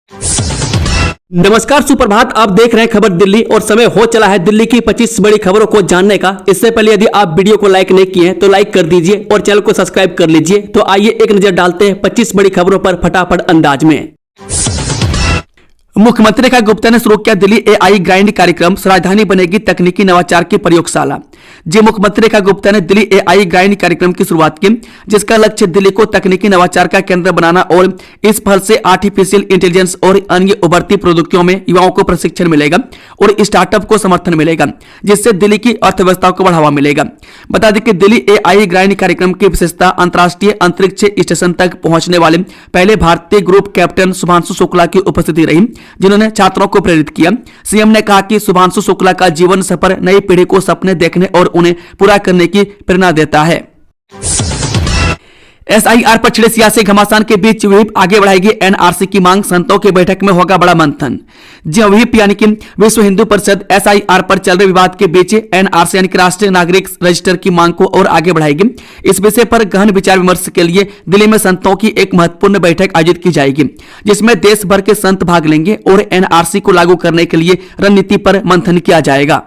नमस्कार, सुप्रभात। आप देख रहे हैं खबर दिल्ली और समय हो चला है दिल्ली की 25 बड़ी खबरों को जानने का। इससे पहले यदि आप वीडियो को लाइक नहीं किए हैं तो लाइक कर दीजिए और चैनल को सब्सक्राइब कर लीजिए। तो आइए एक नजर डालते हैं 25 बड़ी खबरों पर फटाफट अंदाज में। मुख्यमंत्री रेखा गुप्ता ने शुरू किया दिल्ली एआई ग्राइंड कार्यक्रम, राजधानी बनेगी तकनीकी नवाचार की प्रयोगशाला। जी, मुख्यमंत्री रेखा गुप्ता ने दिल्ली एआई ग्राइंड कार्यक्रम की शुरुआत की, जिसका लक्ष्य दिल्ली को तकनीकी नवाचार का केंद्र बनाना और इस पहल से आर्टिफिशियल इंटेलिजेंस और अन्य उभरती प्रौद्योगिकियों में युवाओं को प्रशिक्षण मिलेगा और स्टार्टअप को समर्थन मिलेगा, जिससे दिल्ली की अर्थव्यवस्था को बढ़ावा मिलेगा। बता दें कि दिल्ली एआई ग्राइंड कार्यक्रम की विशेषता अंतर्राष्ट्रीय अंतरिक्ष स्टेशन तक पहुंचने वाले पहले भारतीय ग्रुप कैप्टन शुभांशु शुक्ला की उपस्थिति रही, जिन्होंने छात्रों को प्रेरित किया। सीएम ने कहा कि शुभांशु शुक्ला का जीवन सफर नई पीढ़ी को सपने देखने और उन्हें पूरा करने की प्रेरणा देता है। एसआईआर पर छिड़े सियासी घमासान के बीच व्हिप आगे बढ़ाएगी एनआरसी की मांग, संतों की बैठक में होगा बड़ा मंथन। जी, व्हिप यानी कि विश्व हिंदू परिषद एसआईआर पर चल रहे विवाद के बीच एनआरसी यानी कि राष्ट्रीय नागरिक रजिस्टर की मांग को और आगे बढ़ाएगी। इस विषय पर गहन विचार विमर्श के लिए दिल्ली में संतों की एक महत्वपूर्ण बैठक आयोजित की जाएगी, जिसमें देश भर के संत भाग लेंगे और एनआरसी को लागू करने के लिए रणनीति पर मंथन किया जाएगा।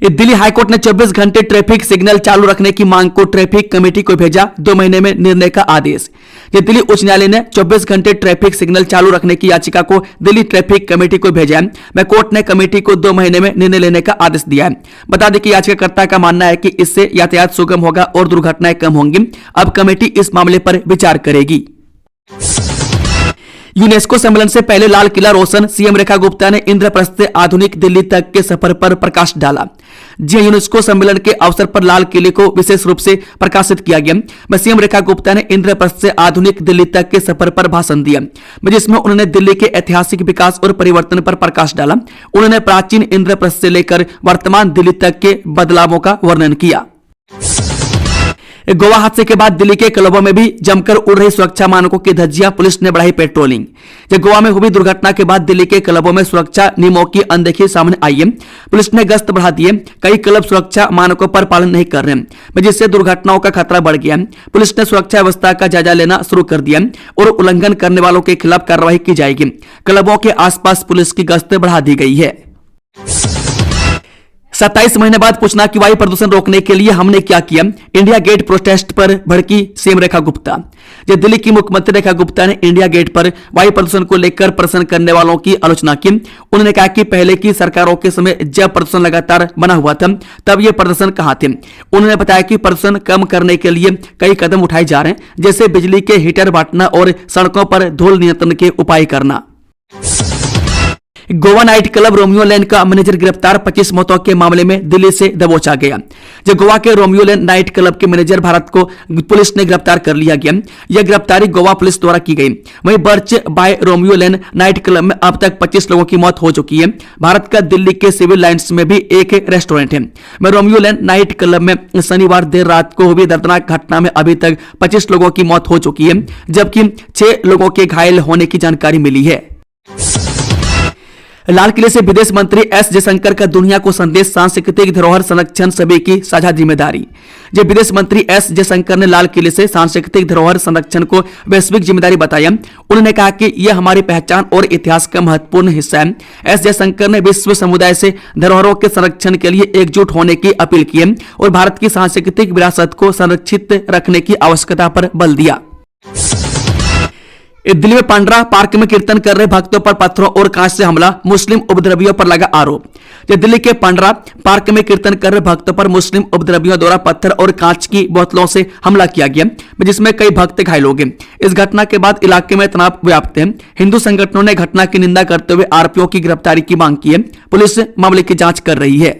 दिल्ली हाईकोर्ट ने 24 घंटे ट्रैफिक सिग्नल चालू रखने की मांग को ट्रैफिक कमेटी को भेजा, 2 महीने में निर्णय का आदेश। दिल्ली उच्च न्यायालय ने 24 घंटे ट्रैफिक सिग्नल चालू रखने की याचिका को दिल्ली ट्रैफिक कमेटी को भेजा है। कोर्ट ने कमेटी को 2 महीने में निर्णय लेने का आदेश दिया है। बता दें कि याचिकाकर्ता का मानना है कि इससे यातायात सुगम होगा और दुर्घटनाएं कम होंगी। अब कमेटी इस मामले पर विचार करेगी। यूनेस्को सम्मेलन से पहले लाल किला रोशन, सीएम रेखा गुप्ता ने इंद्रप्रस्थ से आधुनिक दिल्ली तक के सफर पर प्रकाश डाला। जी, यूनेस्को सम्मेलन के अवसर पर लाल किले को विशेष रूप से प्रकाशित किया गया। सीएम रेखा गुप्ता ने इंद्रप्रस्थ से आधुनिक दिल्ली तक के सफर पर भाषण दिया, जिसमें उन्होंने दिल्ली के ऐतिहासिक विकास और परिवर्तन पर प्रकाश डाला। उन्होंने प्राचीन इंद्रप्रस्थ से लेकर वर्तमान दिल्ली तक के बदलावों का वर्णन किया। गोवा हादसे के बाद दिल्ली के क्लबों में भी जमकर उड़ रही सुरक्षा मानकों की धज्जियां, पुलिस ने बढ़ाई पेट्रोलिंग। गोवा में हुई दुर्घटना के बाद दिल्ली के क्लबों में सुरक्षा नियमों की अनदेखी सामने आई है। पुलिस ने गश्त बढ़ा दी है। कई क्लब सुरक्षा मानकों पर पालन नहीं कर रहे हैं, जिससे दुर्घटनाओं का खतरा बढ़ गया है। पुलिस ने सुरक्षा व्यवस्था का जायजा लेना शुरू कर दिया और उल्लंघन करने वालों के खिलाफ कार्रवाई की जाएगी। क्लबों के आसपास पुलिस की गश्त बढ़ा दी गई है। 27 महीने बाद पूछना कि वायु प्रदूषण रोकने के लिए हमने क्या किया, इंडिया गेट प्रोटेस्ट पर भड़की सीएम रेखा गुप्ता। दिल्ली की मुख्यमंत्री रेखा गुप्ता ने इंडिया गेट पर वायु प्रदूषण को लेकर प्रदर्शन करने वालों की आलोचना की। उन्होंने कहा कि पहले की सरकारों के समय जब प्रदूषण लगातार बना हुआ था तब ये प्रदर्शन कहां थे। उन्होंने बताया कि प्रदूषण कम करने के लिए कई कदम उठाए जा रहे हैं, जैसे बिजली के हीटर बांटना और सड़कों पर धूल नियंत्रण के उपाय करना। Goa night club Romeo land का मैनेजर गिरफ्तार, 25 मौतों के मामले में दिल्ली से दबोचा गया। जो गोवा के रोमियो लैंड नाइट क्लब के मैनेजर भारत को पुलिस ने गिरफ्तार कर लिया गया। यह गिरफ्तारी गोवा पुलिस द्वारा की गई। वहीं birch by Romeo land night club में अब तक 25 लोगों की मौत हो चुकी है। भारत का दिल्ली के सिविल लाइन्स में भी एक रेस्टोरेंट है। रोमियो लैंड नाइट क्लब में शनिवार देर रात को हुई दर्दनाक घटना में अभी तक 25 लोगों की मौत हो चुकी है, जबकि 6 लोगों के घायल होने की जानकारी मिली है। लाल किले से विदेश मंत्री एस जयशंकर का दुनिया को संदेश, सांस्कृतिक धरोहर संरक्षण सभी की साझा जिम्मेदारी। जब विदेश मंत्री एस जयशंकर ने लाल किले से सांस्कृतिक धरोहर संरक्षण को वैश्विक जिम्मेदारी बताया। उन्होंने कहा कि यह हमारी पहचान और इतिहास का महत्वपूर्ण हिस्सा है। एस जयशंकर ने विश्व समुदाय से धरोहरों के संरक्षण के लिए एकजुट होने की अपील की है और भारत की सांस्कृतिक विरासत को संरक्षित रखने की आवश्यकता पर बल दिया। दिल्ली में पांड्रा पार्क में कीर्तन कर रहे भक्तों पर पत्थरों और कांच से हमला, मुस्लिम उपद्रवियों पर लगा आरोप। दिल्ली के पांड्रा पार्क में कीर्तन कर रहे भक्तों पर मुस्लिम उपद्रवियों द्वारा पत्थर और कांच की बोतलों से हमला किया गया, जिसमें कई भक्त घायल हो गए। इस घटना के बाद इलाके में तनाव व्याप्त है। हिंदू संगठनों ने घटना की निंदा करते हुए आरोपियों की गिरफ्तारी की मांग की है। पुलिस मामले की जांच कर रही है।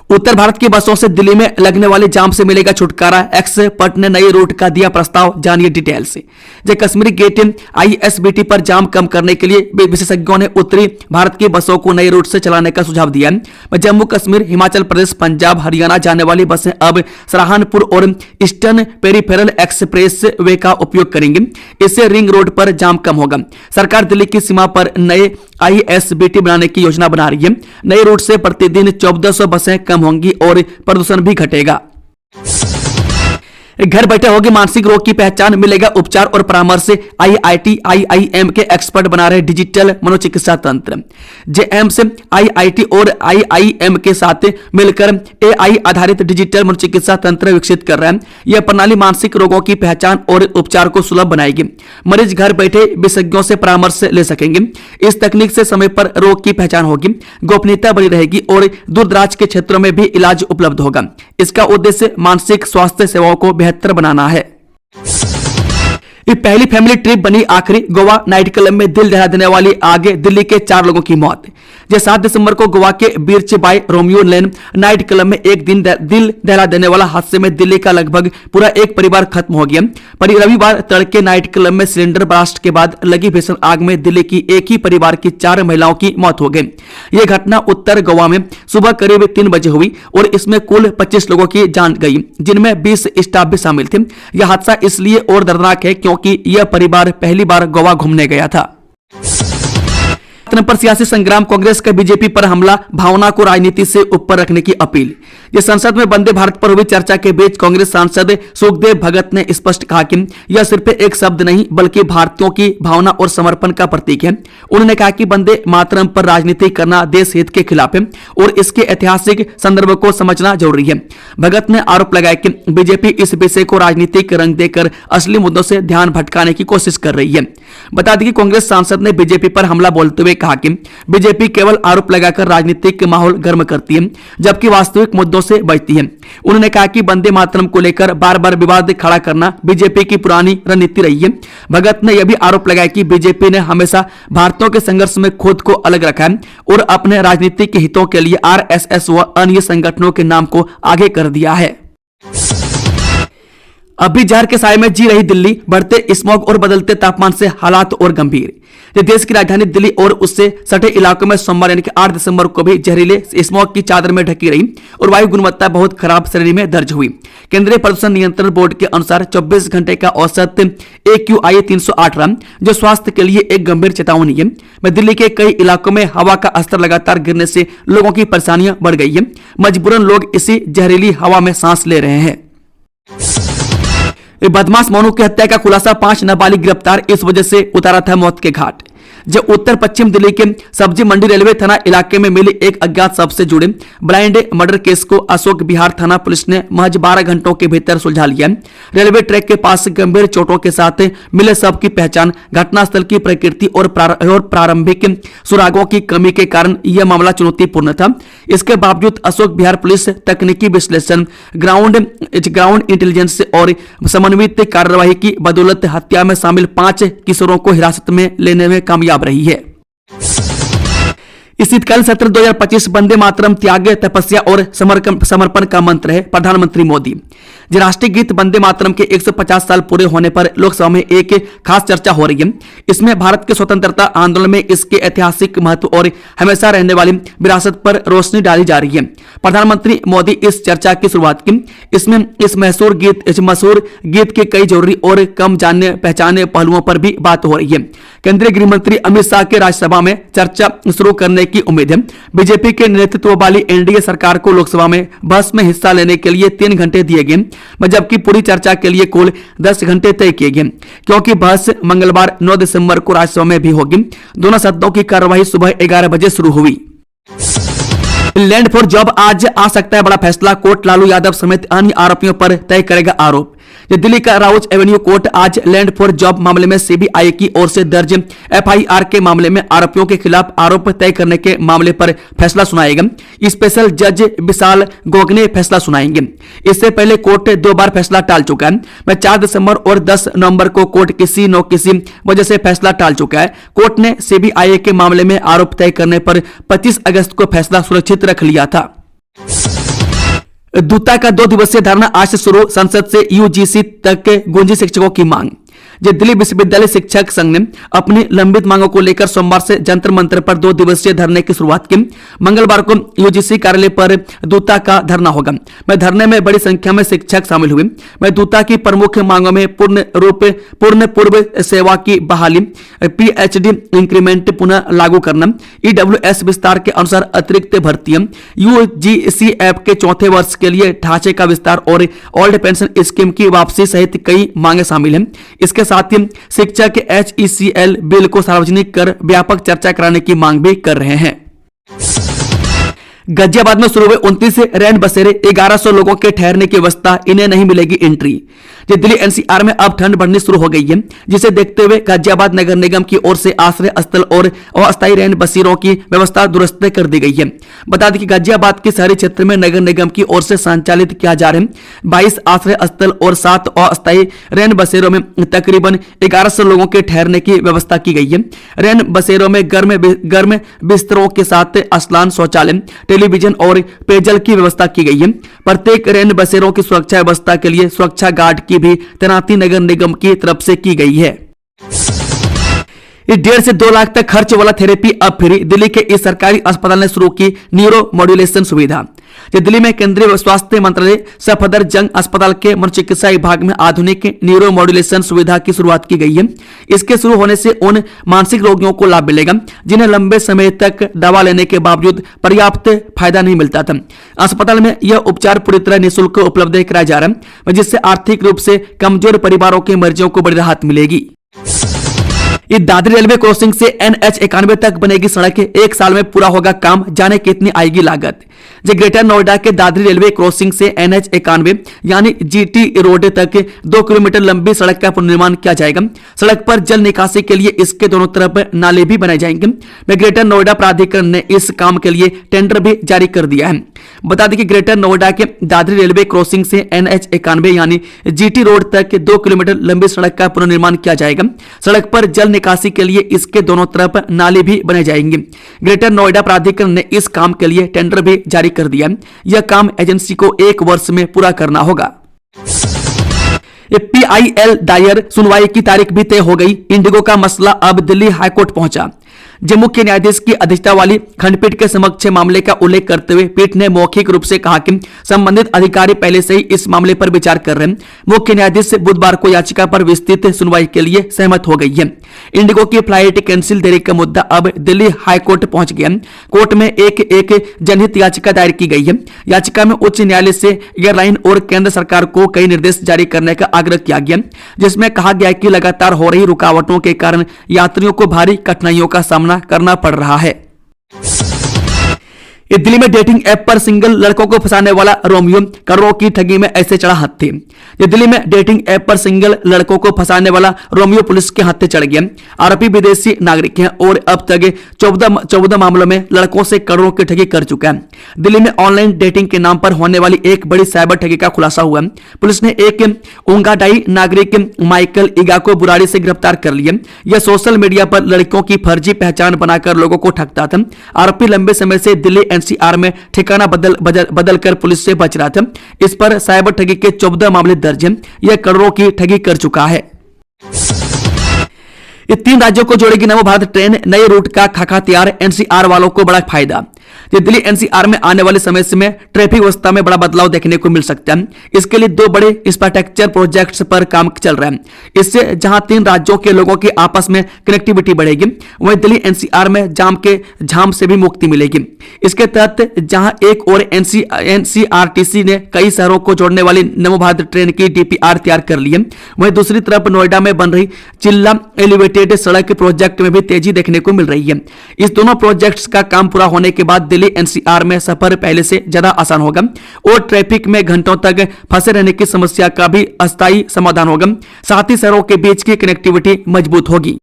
उत्तर भारत की बसों से दिल्ली में लगने वाले जाम से मिलेगा छुटकारा, एक्सपर्ट ने नए रूट का दिया प्रस्ताव, जानिए डिटेल से। कश्मीरी गेट आईएसबीटी पर जाम कम करने के लिए विशेषज्ञों ने उत्तरी भारत की बसों को नए रूट से चलाने का सुझाव दिया है। जम्मू कश्मीर, हिमाचल प्रदेश, पंजाब, हरियाणा जाने वाली बसें अब सराहनपुर और ईस्टर्न पेरिफेरल एक्सप्रेस वे का उपयोग करेंगी। इससे रिंग रोड पर जाम कम होगा। सरकार दिल्ली की सीमा पर नए आईएसबीटी बनाने की योजना बना रही है। नए रूट से प्रतिदिन 1400 बसें कम होंगी और प्रदूषण भी घटेगा। घर बैठे होगी मानसिक रोग की पहचान, मिलेगा उपचार और परामर्श। आईआईटी आईआईएम के एक्सपर्ट बना रहे डिजिटल मनोचिकित्सा तंत्र। जेएम्स आईआईटी और आईआईएम के साथ मिलकर एआई आधारित डिजिटल मनोचिकित्सा तंत्र विकसित कर रहे हैं। यह प्रणाली मानसिक रोगों की पहचान और उपचार को सुलभ बनाएगी। मरीज घर बैठे विशेषज्ञों से परामर्श ले सकेंगे। इस तकनीक से समय पर रोग की पहचान होगी, गोपनीयता बनी रहेगी और दूरदराज के क्षेत्रों में भी इलाज उपलब्ध होगा। इसका उद्देश्य मानसिक स्वास्थ्य सेवाओं को बेहतर बनाना है। ये पहली फैमिली ट्रिप बनी आखिरी। गोवा नाइट क्लब में दिल दहला देने वाली आग, दिल्ली के 4 लोगों की मौत। 7 दिसंबर को गोवा के Birch by Romeo Lane night club में एक दिन दिल दहला देने वाला हादसे में दिल्ली का लगभग पूरा एक परिवार खत्म हो गया। रविवार तड़के नाइट क्लब में सिलेंडर ब्लास्ट के बाद लगी भीषण आग में दिल्ली की एक ही परिवार की 4 महिलाओं की मौत हो गई। यह घटना उत्तर गोवा में सुबह करीब 3 बजे हुई और इसमें कुल 25 लोगों की जान गई, जिनमें 20 स्टाफ भी शामिल थे। यह हादसा इसलिए और दर्दनाक है क्योंकि यह परिवार पहली बार गोवा घूमने गया था। पर सियासी संग्राम, कांग्रेस का बीजेपी पर हमला, भावना को राजनीति से ऊपर रखने की अपील। ये संसद में वंदे भारत पर हुई चर्चा के बीच कांग्रेस सांसद सुखदेव भगत ने स्पष्ट कहा कि यह सिर्फ एक शब्द नहीं बल्कि भारतीयों की भावना और समर्पण का प्रतीक है। उन्होंने कहा कि वंदे मातरम पर राजनीति करना देश हित के खिलाफ है और इसके ऐतिहासिक संदर्भ को समझना जरूरी है। भगत ने आरोप लगाया कि बीजेपी इस विषय को राजनीतिक रंग देकर असली मुद्दों से ध्यान भटकाने की कोशिश कर रही है। बता दें कि कांग्रेस सांसद ने बीजेपी पर हमला बोलते हुए कहा कि बीजेपी केवल आरोप लगाकर राजनीतिक माहौल गर्म करती है, जबकि वास्तविक मुद्दों से बचती है। उन्होंने कहा कि वंदे मातरम को लेकर बार बार विवाद खड़ा करना बीजेपी की पुरानी रणनीति रही है। भगत ने यह भी आरोप लगाया कि बीजेपी ने हमेशा भारतीयों के संघर्ष में खुद को अलग रखा है और अपने राजनीतिक हितों के लिए आरएसएस व अन्य संगठनों के नाम को आगे कर दिया है। अब भी जहर के साए में जी रही दिल्ली, बढ़ते स्मॉग और बदलते तापमान से हालात और गंभीर। देश की राजधानी दिल्ली और उससे सटे इलाकों में सोमवार यानी कि 8 दिसंबर को भी जहरीले स्मॉग की चादर में ढकी रही और वायु गुणवत्ता बहुत खराब श्रेणी में दर्ज हुई। केंद्रीय प्रदूषण नियंत्रण बोर्ड के अनुसार 24 घंटे का औसत AQI 308 रहा, जो स्वास्थ्य के लिए एक गंभीर चेतावनी है। दिल्ली के कई इलाकों में हवा का स्तर लगातार गिरने से लोगों की परेशानियां बढ़ गई है। मजबूरन लोग इसी जहरीली हवा में सांस ले रहे हैं। बदमाश मोनू की हत्या का खुलासा, 5 नाबालिग गिरफ्तार, इस वजह से उतारा था मौत के घाट। जब उत्तर पश्चिम दिल्ली के सब्जी मंडी रेलवे थाना इलाके में मिली एक अज्ञात शव से जुड़े ब्लाइंड मर्डर केस को अशोक विहार थाना पुलिस ने महज 12 घंटों के भीतर सुलझा लिया। रेलवे ट्रैक के पास गंभीर चोटों के साथ मिले शव की पहचान, घटनास्थल की प्रकृति और प्रारंभिक सुरागों की कमी के कारण यह मामला चुनौतीपूर्ण था। इसके बावजूद अशोक विहार पुलिस तकनीकी विश्लेषण, ग्राउंड इंटेलिजेंस और समन्वित कार्रवाई की बदौलत हत्या में शामिल 5 किशोरों को हिरासत में लेने में कामयाब रही है। इस शीतकालीन सत्र 2025 वंदे मातरम त्याग, तपस्या और समर्पण का मंत्र है। प्रधानमंत्री मोदी। राष्ट्रीय गीत वंदे मातरम के 150 साल पूरे होने पर लोकसभा में एक खास चर्चा हो रही है। इसमें भारत के स्वतंत्रता आंदोलन में इसके ऐतिहासिक महत्व और हमेशा रहने वाली विरासत पर रोशनी डाली जा रही है। प्रधानमंत्री मोदी इस चर्चा की शुरुआत की। इसमें इस मशहूर गीत के कई जरूरी और कम जाने पहचाने पहलुओं पर भी बात हो रही है। केंद्रीय गृह मंत्री अमित शाह के राज्यसभा में चर्चा शुरू करने की उम्मीद है। बीजेपी के नेतृत्व वाली एनडीए सरकार को लोकसभा में बहस में हिस्सा लेने के लिए 3 घंटे दिए गए, जबकि पूरी चर्चा के लिए कुल 10 घंटे तय किए गए, क्योंकि बहस मंगलवार 9 दिसंबर को राज्यसभा में भी होगी। दोनों सदनों की कार्यवाही सुबह 11 बजे शुरू हुई। लैंड फॉर जॉब, आज आ सकता है बड़ा फैसला। कोर्ट लालू यादव समेत अन्य आरोपियों पर तय करेगा आरोप। दिल्ली का राउज एवेन्यू कोर्ट आज लैंड फॉर जॉब मामले में सीबीआई की ओर से दर्ज एफआईआर के मामले में आरोपियों के खिलाफ आरोप तय करने के मामले पर फैसला सुनाएगा। स्पेशल जज विशाल गोगने फैसला सुनाएंगे। इससे पहले कोर्ट 2 बार फैसला टाल चुका है। 4 दिसंबर और 10 नवंबर को कोर्ट किसी न किसी वजह से फैसला टाल चुका है। कोर्ट ने सीबीआई के मामले में आरोप तय करने पर 25 अगस्त को फैसला सुरक्षित रख लिया था। दूता का 2 दिवसीय धरना आज से शुरू, संसद से यूजीसी तक गूंजी शिक्षकों की मांग। जो दिल्ली विश्वविद्यालय शिक्षक संघ ने अपनी लंबित मांगों को लेकर सोमवार से जंतर मंतर पर 2 दिवसीय धरने की शुरुआत की। मंगलवार को यूजीसी कार्यालय पर दूता का धरना होगा। मैं धरने में बड़ी संख्या में शिक्षक शामिल हुए। मैं दूता की प्रमुख मांगों में पूर्ण पूर्व सेवा की बहाली, पीएचडी इंक्रीमेंट पुनः लागू करना, ईडब्ल्यूएस विस्तार के अनुसार अतिरिक्त भर्तियां, यूजीसी ऐप के 4थे वर्ष के लिए ढांचे का विस्तार और ओल्ड पेंशन स्कीम की वापसी सहित कई मांगे शामिल हैं। इसके साथ ही शिक्षक एचईसीएल बिल को सार्वजनिक कर व्यापक चर्चा कराने की मांग भी कर रहे हैं। गाजियाबाद में शुरू हुए 29 रैन बसेरे, 1100 लोगों के ठहरने की व्यवस्था, इन्हें नहीं मिलेगी एंट्री। दिल्ली एनसीआर में अब ठंड बढ़नी शुरू हो गई है, जिसे देखते हुए गाजियाबाद नगर निगम की ओर से आश्रय स्थल और अस्थायी रैन बसेरों की व्यवस्था दुरुस्त कर दी गई है। बता दें कि गाजियाबाद के शहरी क्षेत्र में नगर निगम की ओर से संचालित किया जा रहे 22 आश्रय स्थल और 7 अस्थायी रैन बसेरों में तकरीबन 1100 लोगों के ठहरने की व्यवस्था की गई है। रैन बसेरों में गर्म बिस्तरों के साथ स्नान, शौचालय, टेलीविजन और पेयजल की व्यवस्था की गई है। प्रत्येक रैन बसेरों की सुरक्षा व्यवस्था के लिए सुरक्षा गार्ड की भी तैनाती नगर निगम की तरफ से की गई है। 1.5 से 2 लाख तक खर्च वाला थेरेपी अब फ्री। दिल्ली के इस सरकारी अस्पताल ने शुरू की न्यूरो मॉड्यूलेशन सुविधा। दिल्ली में केंद्रीय स्वास्थ्य मंत्रालय सफदरजंग अस्पताल के मनोचिकित्सा विभाग में आधुनिक न्यूरो मॉड्यूलेशन सुविधा की शुरुआत की गई है। इसके शुरू होने से उन मानसिक रोगियों को लाभ मिलेगा जिन्हें लंबे समय तक दवा लेने के बावजूद पर्याप्त फायदा नहीं मिलता था। अस्पताल में यह उपचार पूरी तरह निःशुल्क उपलब्ध कराया जा रहा है, जिससे आर्थिक रूप से कमजोर परिवारों के मरीजों को बड़ी राहत मिलेगी। इस दादरी रेलवे क्रॉसिंग से NH91 तक बनेगी सड़क। 1 साल में पूरा होगा काम, जाने कितनी आएगी लागत। ग्रेटर नोएडा के दादरी रेलवे क्रॉसिंग से NH91 यानी GT रोड तक 2 किलोमीटर लंबी सड़क का पुनर्निर्माण किया जाएगा। सड़क पर जल निकासी के लिए इसके दोनों तरफ नाले भी बनाए जाएंगे। ग्रेटर नोएडा प्राधिकरण ने इस काम के लिए टेंडर भी जारी कर दिया है। बता दें कि ग्रेटर नोएडा के दादरी रेलवे क्रॉसिंग से NH91 यानी GT रोड तक 2 किलोमीटर लंबी सड़क का पुनर्निर्माण किया जाएगा। सड़क पर जल निकासी के लिए इसके दोनों तरफ नाले भी बनाए जाएंगे। ग्रेटर नोएडा प्राधिकरण ने इस काम के लिए टेंडर भी जारी कर दिया। यह काम एजेंसी को 1 वर्ष में पूरा करना होगा। PIL दायर, सुनवाई की तारीख भी तय हो गई। इंडिगो का मसला अब दिल्ली हाईकोर्ट पहुंचा। मुख्य न्यायाधीश की अध्यक्षता वाली खंडपीठ के समक्ष मामले का उल्लेख करते हुए पीठ ने मौखिक रूप से कहा कि संबंधित अधिकारी पहले से ही इस मामले पर विचार कर रहे हैं। मुख्य न्यायाधीश बुधवार को याचिका पर विस्तृत सुनवाई के लिए सहमत हो गई है। इंडिगो की फ्लाइट कैंसिल देरी का मुद्दा अब दिल्ली हाईकोर्ट पहुंच गया। कोर्ट में एक जनहित याचिका दायर की गई है। याचिका में उच्च न्यायालय से एयरलाइन और केंद्र सरकार को कई निर्देश जारी करने का आग्रह किया गया, जिसमें कहा गया कि लगातार हो रही रुकावटों के कारण यात्रियों को भारी कठिनाइयों का सामना करना पड़ रहा है। दिल्ली में डेटिंग ऐप पर सिंगल लड़कों को फंसाने वाला रोमियो करोड़ों की ठगी में ऐसे चढ़ा हाथी। दिल्ली में डेटिंग ऐप पर सिंगल लड़कों को फंसाने वाला रोमियो पुलिस के हाथे चढ़ गया। आरोपी विदेशी नागरिक है और अब तक 14 मामलों में लड़कों से करोड़ों की ठगी कर चुका है। दिल्ली में ऑनलाइन डेटिंग के नाम पर होने वाली एक बड़ी साइबर ठगी का खुलासा हुआ। पुलिस ने एक उंगाडाई नागरिक माइकल ईगा को बुराड़ी से गिरफ्तार कर लिया। यह सोशल मीडिया पर लड़कियों की फर्जी पहचान बनाकर लोगों को ठगता था। आरोपी लंबे समय से दिल्ली NCR में ठिकाना बदल कर पुलिस से बच रहा था। इस पर साइबर ठगी के 14 मामले दर्ज हैं। यह करोड़ों की ठगी कर चुका है। ये 3 राज्यों को जोड़ेगी नमो भारत ट्रेन, नए रूट का खाका तैयार। NCR वालों को बड़ा फायदा। दिल्ली NCR में आने वाले समय में ट्रैफिक व्यवस्था में बड़ा बदलाव देखने को मिल सकता है। इसके लिए 2 बड़े इंफ्रास्ट्रक्चर प्रोजेक्ट्स पर काम चल रहा है। इससे जहां 3 राज्यों के लोगों की आपस में कनेक्टिविटी बढ़ेगी, वहीं दिल्ली NCR में जाम के झाम से भी मुक्ति मिलेगी। इसके तहत जहां एक और NCRTC ने कई शहरों को जोड़ने वाली नमो भारत ट्रेन की DPR तैयार कर ली है, वहीं दूसरी तरफ नोएडा में बन रही चिल्ला एलिवेटेड सड़क प्रोजेक्ट में भी तेजी देखने को मिल रही है। इस दोनों प्रोजेक्ट्स का काम पूरा होने के बाद दिल्ली NCR में सफर पहले से ज्यादा आसान होगा और ट्रैफिक में घंटों तक फंसे रहने की समस्या का भी अस्थायी समाधान होगा। साथ ही शहरों के बीच की कनेक्टिविटी मजबूत होगी।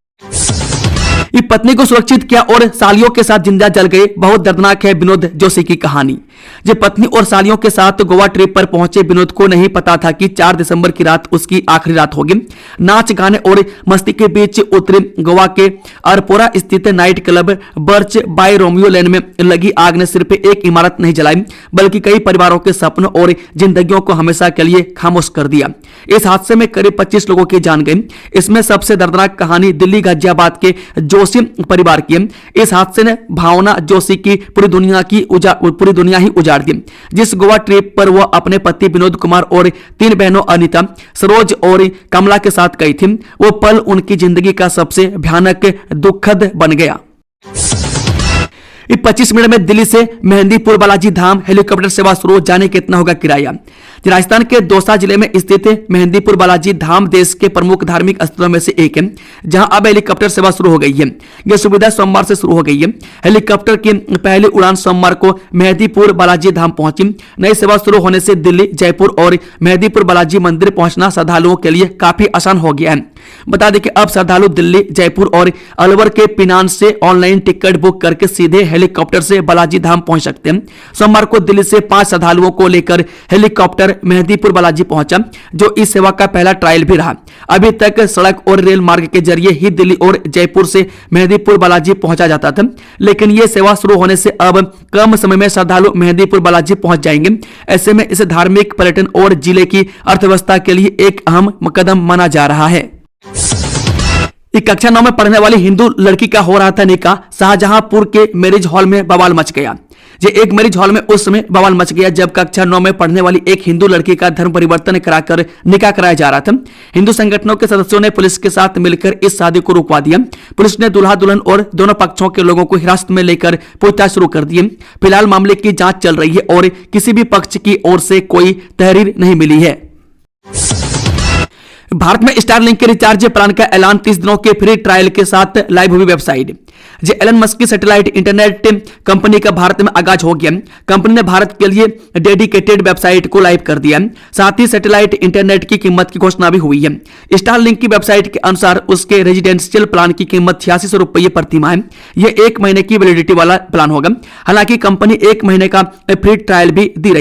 पत्नी को सुरक्षित किया और सालियों के साथ जिंदा जल गए। बहुत दर्दनाक है विनोद जोशी की कहानी। जो पत्नी और सालियों के साथ गोवा ट्रिप पर पहुंचे विनोद को नहीं पता था कि 4 दिसंबर की रात उसकी आखिरी रात होगी। नाच गाने और मस्ती के बीच उतरी गोवा के अरपोरा स्थित night club Birch by Romeo Lane में लगी आग ने सिर्फ एक इमारत नहीं जलाई बल्कि कई परिवारों के सपनों और जिंदगियों को हमेशा के लिए खामोश कर दिया। इस हादसे में करीब 25 लोगों की जान गई। इसमें सबसे दर्दनाक कहानी दिल्ली गाजियाबाद के जोशी परिवार की है। इस हादसे ने भावना जोशी की पूरी दुनिया ही उजाड़ दी। जिस गोवा ट्रिप पर वो अपने पति विनोद कुमार और 3 बहनों अनीता, सरोज और कमला के साथ गई थी, वो पल उनकी जिंदगी का सबसे भयानक दुखद बन गया। 25 मिनट में दिल्ली से मेहंदीपुर बालाजी धाम हेलीकॉप्टर सेवा शुरू हो जाने कितना होगा किराया। राजस्थान के दौसा जिले में स्थित मेहंदीपुर बालाजी धाम देश के प्रमुख धार्मिक स्थलों में से एक है, जहां अब हेलीकॉप्टर सेवा शुरू हो गई है। यह सुविधा सोमवार से शुरू हो गई है। हेलीकॉप्टर की पहली उड़ान सोमवार को मेहंदीपुर बालाजी धाम पहुंची। नई सेवा शुरू होने से दिल्ली, जयपुर और मेहंदीपुर बालाजी मंदिर पहुंचना श्रद्धालुओं के लिए काफी आसान हो गया है। बता दें कि अब श्रद्धालु दिल्ली, जयपुर और अलवर के पिनान से ऑनलाइन टिकट बुक करके सीधे हेलीकॉप्टर से बालाजी धाम पहुंच सकते हैं। सोमवार को दिल्ली से 5 श्रद्धालुओं को लेकर हेलीकॉप्टर मेहंदीपुर बालाजी पहुंचा, जो इस सेवा का पहला ट्रायल भी रहा। अभी तक सड़क और रेल मार्ग के जरिए ही दिल्ली और जयपुर से मेहंदीपुर बालाजी पहुंचा जाता था, लेकिन यह सेवा शुरू होने से अब कम समय में श्रद्धालु मेहंदीपुर बालाजी पहुंच जाएंगे। ऐसे में इसे धार्मिक पर्यटन और जिले की अर्थव्यवस्था के लिए एक अहम कदम माना जा रहा है। कक्षा 9 में पढ़ने वाली हिंदू लड़की का हो रहा था निकाह। शाहजहांपुर के मैरिज हॉल में बवाल मच गया। एक मैरिज हॉल में उस समय बवाल मच गया जब कक्षा 9 में पढ़ने वाली एक हिंदू लड़की का धर्म परिवर्तन कराकर निकाह कराया जा रहा था। हिंदू संगठनों के सदस्यों ने पुलिस के साथ मिलकर इस शादी को रुकवा दिया। पुलिस ने दूल्हा दुल्हन और दोनों पक्षों के लोगों को हिरासत में लेकर पूछताछ शुरू कर दी। फिलहाल मामले की जांच चल रही है और किसी भी पक्ष की ओर से कोई तहरीर नहीं मिली है। भारत में स्टारलिंक के रिचार्ज प्लान का ऐलान 30 दिनों के फ्री ट्रायल के साथ लाइव हुई वेबसाइट। एलन मस्क की सैटेलाइट इंटरनेट कंपनी का भारत में आगाज हो गया। कंपनी ने भारत के लिए डेडिकेटेड वेबसाइट को लाइव कर दिया। साथ ही सैटेलाइट इंटरनेट की कीमत की घोषणा भी हुई है। स्टारलिंक की वेबसाइट के अनुसार उसके रेजिडेंशियल प्लान की कीमत 8600 रुपये प्रति माह है। यह 1 महीने की वैलिडिटी वाला प्लान होगा। हालांकि कंपनी 1 महीने का फ्री ट्रायल भी दी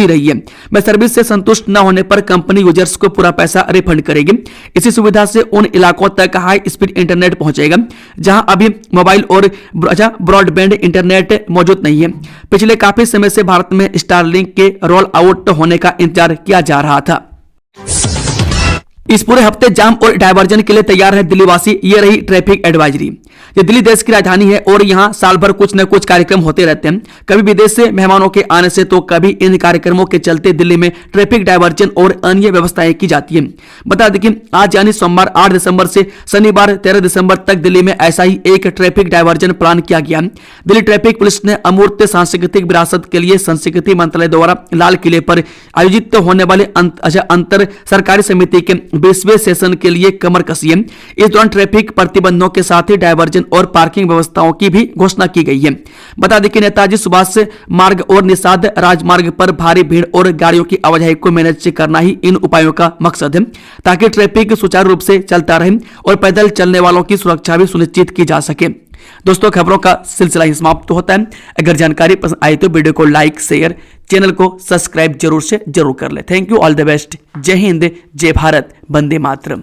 रही है। मैं सर्विस से संतुष्ट न होने पर कंपनी यूजर्स को पूरा पैसा रिफंड करेगी। इसी सुविधा से उन इलाकों तक हाई स्पीड इंटरनेट पहुंचेगा जहां अभी मोबाइल और ब्रॉडबैंड इंटरनेट मौजूद नहीं है। पिछले काफी समय से भारत में स्टारलिंक के रोल आउट होने का इंतजार किया जा रहा था। इस पूरे हफ्ते जाम और डायवर्जन के लिए तैयार है दिल्लीवासी। ये रही ट्रैफिक एडवाइजरी। ये दिल्ली देश की राजधानी है और यहाँ साल भर कुछ न कुछ कार्यक्रम होते रहते हैं। कभी विदेश से मेहमानों के आने से तो कभी इन कार्यक्रमों के चलते दिल्ली में ट्रैफिक डायवर्जन और अन्य व्यवस्थाएं की जाती है। बता दें कि आज यानी सोमवार 8 दिसंबर से शनिवार 13 दिसंबर तक दिल्ली में ऐसा ही एक ट्रैफिक डायवर्जन प्लान किया गया। दिल्ली ट्रैफिक पुलिस ने अमूर्त सांस्कृतिक विरासत के लिए संस्कृति मंत्रालय द्वारा लाल किले पर आयोजित होने वाले अंतर सरकारी समिति के 20वें सेशन के लिए कमर कसी है। इस दौरान ट्रैफिक प्रतिबंधों के साथ ही डायवर्जन और पार्किंग व्यवस्थाओं की भी घोषणा की गई है। बता दें कि नेताजी सुभाष मार्ग और निषाद राजमार्ग पर भारी भीड़ और गाड़ियों की आवाजाही को मैनेज करना ही इन उपायों का मकसद है, ताकि ट्रैफिक सुचारू रूप से चलता रहे और पैदल चलने वालों की सुरक्षा भी सुनिश्चित की जा सके। दोस्तों, खबरों का सिलसिला ही समाप्त होता है। अगर जानकारी पसंद आई तो वीडियो को लाइक, शेयर, चैनल को सब्सक्राइब जरूर कर ले। Thank you, all the best. जय हिंद, जय भारत, वंदे मातरम।